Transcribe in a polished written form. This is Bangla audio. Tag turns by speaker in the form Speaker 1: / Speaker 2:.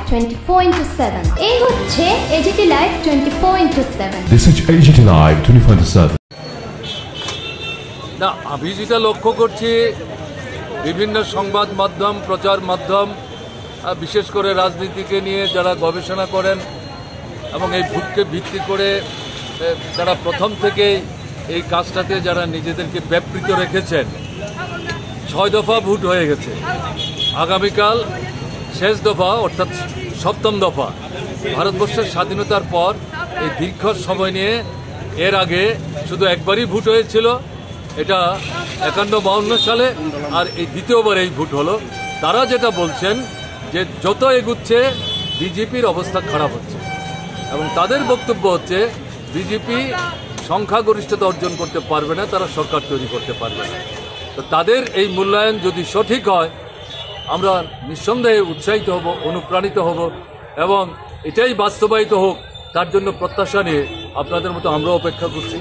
Speaker 1: 24/7 এই হচ্ছে AGT Live 24/7
Speaker 2: This is AGT Live 24/7
Speaker 3: না আমি যেটা লক্ষ্য করছি বিভিন্ন সংবাদ মাধ্যম প্রচার মাধ্যম বিশেষ করে রাজনীতিকে নিয়ে যারা গবেষণা করেন এবং এই ভোটকে ভিত্তি করে যারা প্রথম থেকে এই কাজটাতে যারা নিজেদেরকে ব্যাপৃত রেখেছেন 6 দফা ভোট হয়ে গেছে আগামীকাল শেষ দফা অর্থাৎ 7ম দফা ভারতবর্ষের স্বাধীনতার পর এই দীর্ঘ সময় নিয়ে এর আগে শুধু একবারই ভোট হয়েছিল এটা 51-52 সালে আর এই দ্বিতীয়বার এই ভোট হলো তারা যেটা বলছেন যে যত এগুচ্ছে বিজেপির অবস্থা খারাপ হচ্ছে এবং তাদের বক্তব্য হচ্ছে বিজেপি সংখ্যাগরিষ্ঠতা অর্জন করতে পারবে না তারা সরকার তৈরি করতে পারবে না তো তাদের এই মূল্যায়ন যদি সঠিক হয় আমরা নিঃসন্দেহে উৎসাহিত হব অনুপ্রাণিত হব এবং এটাই বাস্তবায়িত হোক তার জন্য প্রত্যাশা নিয়ে আপনাদের মতো আমরাও অপেক্ষা করছি।